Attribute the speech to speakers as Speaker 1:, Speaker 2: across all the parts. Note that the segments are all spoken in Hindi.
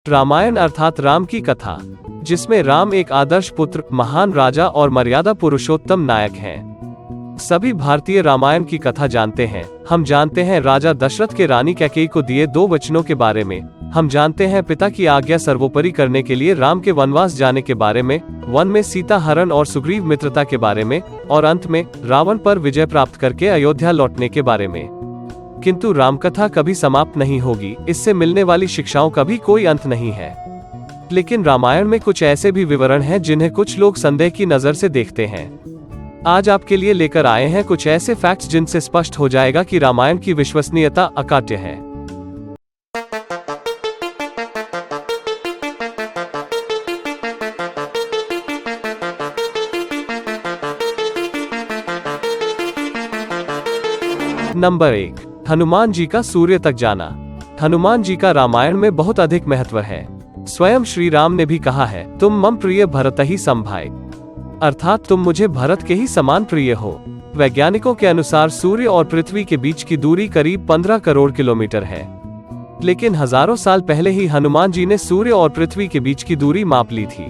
Speaker 1: रामायण अर्थात राम की कथा, जिसमें राम एक आदर्श पुत्र, महान राजा और मर्यादा पुरुषोत्तम नायक हैं। सभी भारतीय रामायण की कथा जानते हैं। हम जानते हैं राजा दशरथ के रानी कैकेयी को दिए 2 वचनों के बारे में। हम जानते हैं पिता की आज्ञा सर्वोपरि करने के लिए राम के वनवास जाने के बारे में, वन में सीता हरण और सुग्रीव मित्रता के बारे में, और अंत में रावण पर विजय प्राप्त करके अयोध्या लौटने के बारे में। किंतु रामकथा कभी समाप्त नहीं होगी, इससे मिलने वाली शिक्षाओं का भी कोई अंत नहीं है। लेकिन रामायण में कुछ ऐसे भी विवरण हैं जिन्हें कुछ लोग संदेह की नजर से देखते हैं। आज आपके लिए लेकर आए हैं कुछ ऐसे फैक्ट्स जिनसे स्पष्ट हो जाएगा कि रामायण की विश्वसनीयता अकाट्य है। नंबर 1, हनुमान जी का सूर्य तक जाना। हनुमान जी का रामायण में बहुत अधिक महत्व है। स्वयं श्री राम ने भी कहा है, तुम मम प्रिय भरत ही समभाय, अर्थात तुम मुझे भरत के ही समान प्रिय हो। वैज्ञानिकों के अनुसार सूर्य और पृथ्वी के बीच की दूरी करीब 15 करोड़ किलोमीटर है। लेकिन हजारों साल पहले ही हनुमान जी ने सूर्य और पृथ्वी के बीच की दूरी माप ली थी।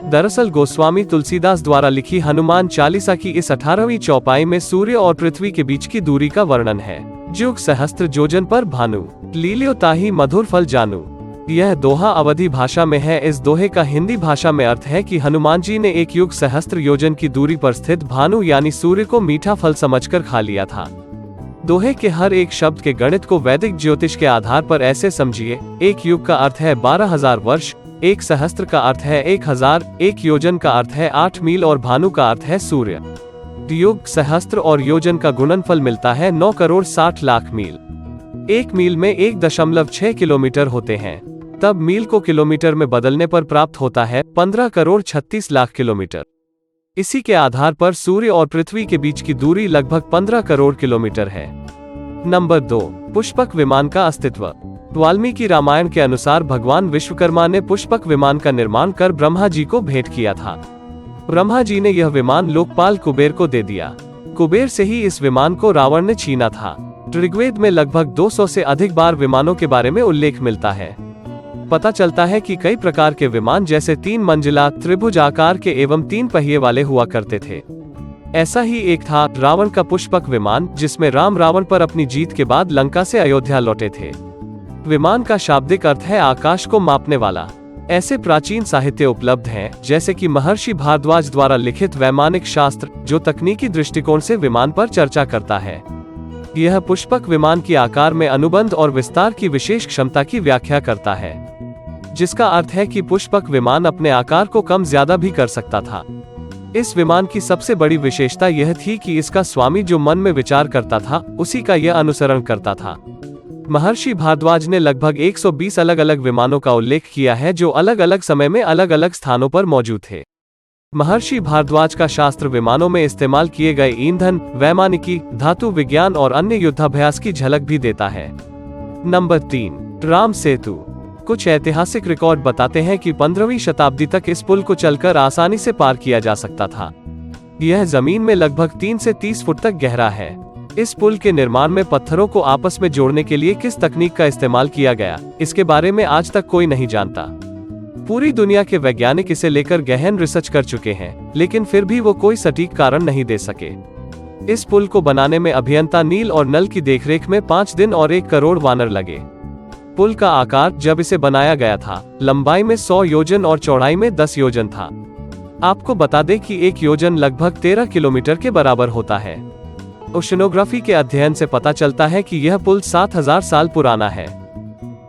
Speaker 1: दरअसल गोस्वामी तुलसीदास द्वारा लिखी हनुमान चालीसा की इस 18वीं चौपाई में सूर्य और पृथ्वी के बीच की दूरी का वर्णन है। जुग सहस्त्र योजन पर भानु, लील्यो ताहि मधुर फल जानू। यह दोहा अवधी भाषा में है। इस दोहे का हिंदी भाषा में अर्थ है कि हनुमान जी ने एक युग सहस्त्र योजन की दूरी पर स्थित भानु यानी सूर्य को मीठा फल समझकर खा लिया था। दोहे के हर एक शब्द के गणित को वैदिक ज्योतिष के आधार पर ऐसे समझिए। एक युग का अर्थ है 12,000 वर्ष, एक सहस्त्र का अर्थ है 1000, एक योजन का अर्थ है 8 मील और भानु का अर्थ है सूर्य। युग, सहस्त्र और योजन का गुणनफल मिलता है 9 करोड़ 60 लाख मील। एक मील में 1.6 किलोमीटर होते हैं। तब मील को किलोमीटर में बदलने पर प्राप्त होता है 15 करोड़ 36 लाख किलोमीटर। इसी के आधार पर सूर्य और पृथ्वी के बीच की दूरी लगभग 15 करोड़ किलोमीटर है। नंबर 2, पुष्पक विमान का अस्तित्व। वाल्मीकि रामायण के अनुसार भगवान विश्वकर्मा ने पुष्पक विमान का निर्माण कर ब्रह्मा जी को भेंट किया था। ब्रह्मा जी ने यह विमान लोकपाल कुबेर को दे दिया। कुबेर से ही इस विमान को रावण ने छीना था। ऋग्वेद में लगभग 200 से अधिक बार विमानों के बारे में उल्लेख मिलता है। पता चलता है कि कई प्रकार के विमान जैसे 3 मंजिला, त्रिभुज आकार के एवं 3 पहिए वाले हुआ करते थे। ऐसा ही एक था रावण का पुष्पक विमान, जिसमें राम रावण पर अपनी जीत के बाद लंका से अयोध्या लौटे थे। विमान का शाब्दिक अर्थ है आकाश को मापने वाला। ऐसे प्राचीन साहित्य उपलब्ध हैं, जैसे कि महर्षि भारद्वाज द्वारा लिखित वैमानिक शास्त्र, जो तकनीकी दृष्टिकोण से विमान पर चर्चा करता है। यह पुष्पक विमान की आकार में अनुबंध और विस्तार की विशेष क्षमता की व्याख्या करता है, जिसका अर्थ है कि पुष्पक विमान अपने आकार को कम ज्यादा भी कर सकता था। इस विमान की सबसे बड़ी विशेषता यह थी कि इसका स्वामी जो मन में विचार करता था, उसी का यह अनुसरण करता था। महर्षि भारद्वाज ने लगभग 120 अलग अलग विमानों का उल्लेख किया है, जो अलग अलग समय में अलग अलग स्थानों पर मौजूद थे। महर्षि भारद्वाज का शास्त्र विमानों में इस्तेमाल किए गए ईंधन, वैमानिकी, धातु विज्ञान और अन्य युद्धाभ्यास की झलक भी देता है। नंबर 3, राम सेतु। कुछ ऐतिहासिक रिकॉर्ड बताते हैं कि 15वीं शताब्दी तक इस पुल को चलकर आसानी से पार किया जा सकता था। यह जमीन में लगभग 3 से 30 फुट तक गहरा है। इस पुल के निर्माण में पत्थरों को आपस में जोड़ने के लिए किस तकनीक का इस्तेमाल किया गया, इसके बारे में आज तक कोई नहीं जानता। पूरी दुनिया के वैज्ञानिक इसे लेकर गहन रिसर्च कर चुके हैं, लेकिन फिर भी वो कोई सटीक कारण नहीं दे सके। इस पुल को बनाने में अभियंता नील और नल की देखरेख में 5 दिन और 1 करोड़ वानर लगे। पुल का आकार जब इसे बनाया गया था, लंबाई में 100 योजन और चौड़ाई में 10 योजन था। आपको बता दें कि 1 योजन लगभग 13 किलोमीटर के बराबर होता है। ओशनोग्राफी के अध्ययन से पता चलता है कि यह पुल 7000 साल पुराना है।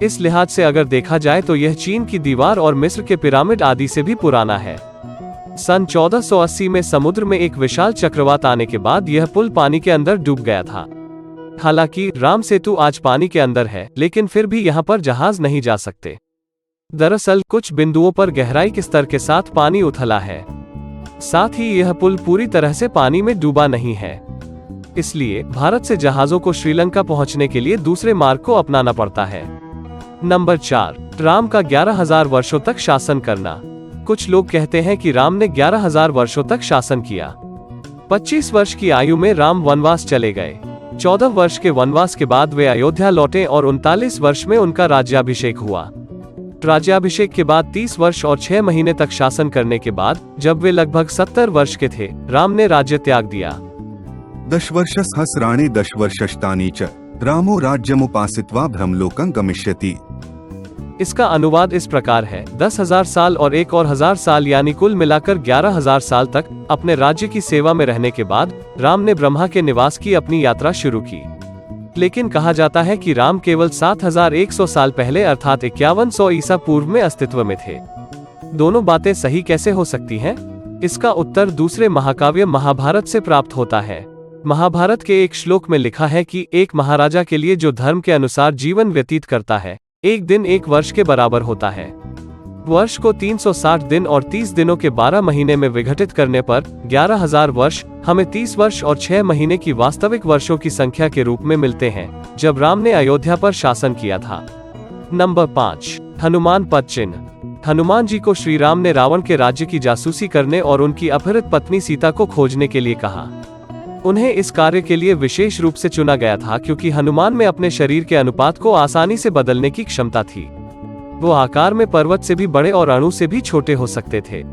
Speaker 1: इस लिहाज से अगर देखा जाए तो यह चीन की दीवार और मिस्र के पिरामिड आदि से भी पुराना है। सन 1480 में समुद्र में एक विशाल चक्रवात आने के बाद यह पुल पानी के अंदर डूब गया था। हालांकि राम सेतु आज पानी के अंदर है, लेकिन फिर भी यहाँ पर जहाज नहीं जा सकते। दरअसल कुछ बिंदुओं पर गहराई के स्तर के साथ पानी उथला है। साथ ही यह पुल पूरी तरह से पानी में डूबा नहीं है। इसलिए भारत से जहाजों को श्रीलंका पहुंचने के लिए दूसरे मार्ग को अपनाना पड़ता है। नंबर 4, राम का 11,000 वर्षों तक शासन करना। कुछ लोग कहते हैं कि राम ने 11,000 वर्षों तक शासन किया। 25 वर्ष की आयु में राम वनवास चले गए। 14 वर्ष के वनवास के बाद वे अयोध्या लौटे और 39 वर्ष में उनका राज्याभिषेक हुआ। राज्याभिषेक के बाद 30 वर्ष और 6 महीने तक शासन करने के बाद जब वे लगभग 70 वर्ष के थे, राम ने राज्य त्याग दिया।
Speaker 2: दशवर्षसहस्राणि दशवर्षष्टानि च रामो राज्यमुपासित्वा ब्रह्मलोकं गमिष्यति।
Speaker 1: इसका अनुवाद इस प्रकार है, 10,000 साल और एक और 1000 साल यानी कुल मिलाकर 11,000 साल तक अपने राज्य की सेवा में रहने के बाद राम ने ब्रह्मा के निवास की अपनी यात्रा शुरू की। लेकिन कहा जाता है कि राम केवल 7,100 साल पहले अर्थात 5100 ईसा पूर्व में अस्तित्व में थे। दोनों बातें सही कैसे हो सकती हैं? इसका उत्तर दूसरे महाकाव्य महाभारत से प्राप्त होता है। महाभारत के एक श्लोक में लिखा है कि एक महाराजा के लिए जो धर्म के अनुसार जीवन व्यतीत करता है, एक दिन एक वर्ष के बराबर होता है। वर्ष को 360 दिन और 30 दिनों के 12 महीने में विघटित करने पर 11,000 वर्ष हमें 30 वर्ष और 6 महीने की वास्तविक वर्षों की संख्या के रूप में मिलते हैं, जब राम ने अयोध्या पर शासन किया था। नंबर 5, हनुमान पद चिन्ह। हनुमान जी को श्री राम ने रावण के राज्य की जासूसी करने और उनकी अपहृत पत्नी सीता को खोजने के लिए कहा। उन्हें इस कार्य के लिए विशेष रूप से चुना गया था क्योंकि हनुमान में अपने शरीर के अनुपात को आसानी से बदलने की क्षमता थी। वो आकार में पर्वत से भी बड़े और अणु से भी छोटे हो सकते थे।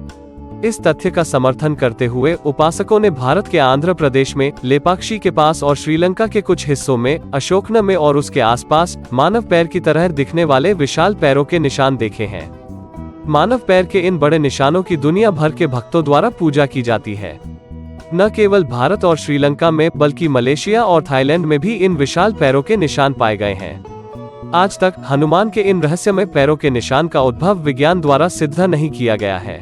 Speaker 1: इस तथ्य का समर्थन करते हुए उपासकों ने भारत के आंध्र प्रदेश में लेपाक्षी के पास और श्रीलंका के कुछ हिस्सों में अशोकन में और उसके आसपास मानव पैर की तरह दिखने वाले विशाल पैरों के निशान देखे हैं। मानव पैर के इन बड़े निशानों की दुनिया भर के भक्तों द्वारा पूजा की जाती है। न केवल भारत और श्रीलंका में बल्कि मलेशिया और थाईलैंड में भी इन विशाल पैरों के निशान पाए गए हैं। आज तक हनुमान के इन रहस्यमय पैरों के निशान का उद्भव विज्ञान द्वारा सिद्ध नहीं किया गया है।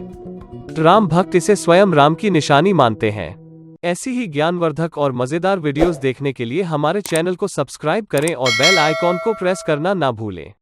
Speaker 1: राम भक्त इसे स्वयं राम की निशानी मानते हैं। ऐसी ही ज्ञानवर्धक और मजेदार वीडियोस देखने के लिए हमारे चैनल को सब्सक्राइब करें और बेल आइकॉन को प्रेस करना ना भूलें।